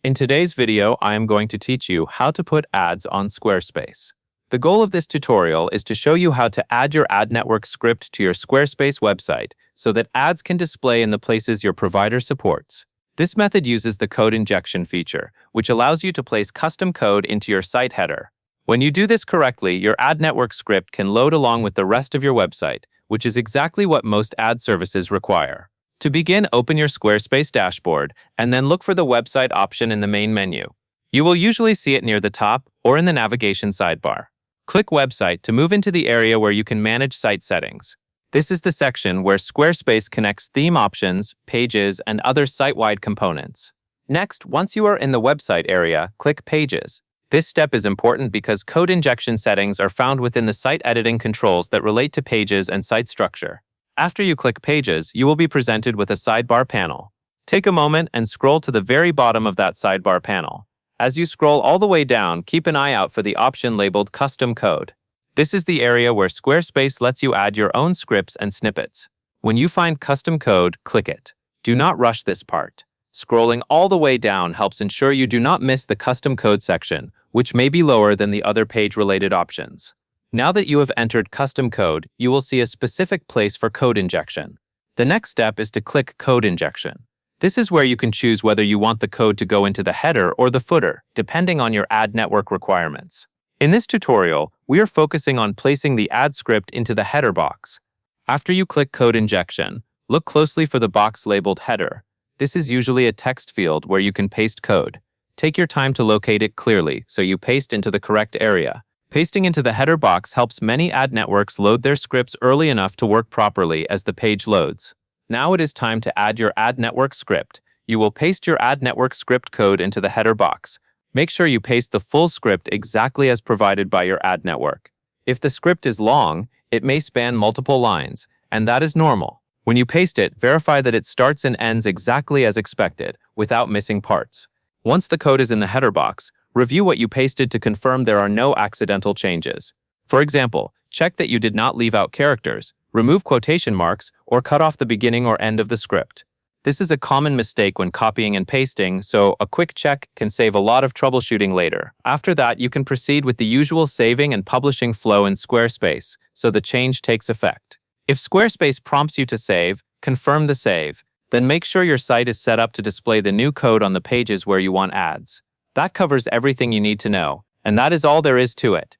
In today's video, I am going to teach you how to put ads on Squarespace. The goal of this tutorial is to show you how to add your ad network script to your Squarespace website so that ads can display in the places your provider supports. This method uses the code injection feature, which allows you to place custom code into your site header. When you do this correctly, your ad network script can load along with the rest of your website, which is exactly what most ad services require. To begin, open your Squarespace dashboard and then look for the website option in the main menu. You will usually see it near the top or in the navigation sidebar. Click Website to move into the area where you can manage site settings. This is the section where Squarespace connects theme options, pages, and other site-wide components. Next, once you are in the website area, click Pages. This step is important because code injection settings are found within the site editing controls that relate to pages and site structure. After you click Pages, you will be presented with a sidebar panel. Take a moment and scroll to the very bottom of that sidebar panel. As you scroll all the way down, keep an eye out for the option labeled Custom Code. This is the area where Squarespace lets you add your own scripts and snippets. When you find Custom Code, click it. Do not rush this part. Scrolling all the way down helps ensure you do not miss the Custom Code section, which may be lower than the other page-related options. Now that you have entered Custom Code, you will see a specific place for code injection. The next step is to click Code Injection. This is where you can choose whether you want the code to go into the header or the footer, depending on your ad network requirements. In this tutorial, we are focusing on placing the ad script into the header box. After you click Code Injection, look closely for the box labeled Header. This is usually a text field where you can paste code. Take your time to locate it clearly so you paste into the correct area. Pasting into the header box helps many ad networks load their scripts early enough to work properly as the page loads. Now it is time to add your ad network script. You will paste your ad network script code into the header box. Make sure you paste the full script exactly as provided by your ad network. If the script is long, it may span multiple lines, and that is normal. When you paste it, verify that it starts and ends exactly as expected, without missing parts. Once the code is in the header box, review what you pasted to confirm there are no accidental changes. For example, check that you did not leave out characters, remove quotation marks, or cut off the beginning or end of the script. This is a common mistake when copying and pasting, so a quick check can save a lot of troubleshooting later. After that, you can proceed with the usual saving and publishing flow in Squarespace, so the change takes effect. If Squarespace prompts you to save, confirm the save. Then make sure your site is set up to display the new code on the pages where you want ads. That covers everything you need to know, and that is all there is to it.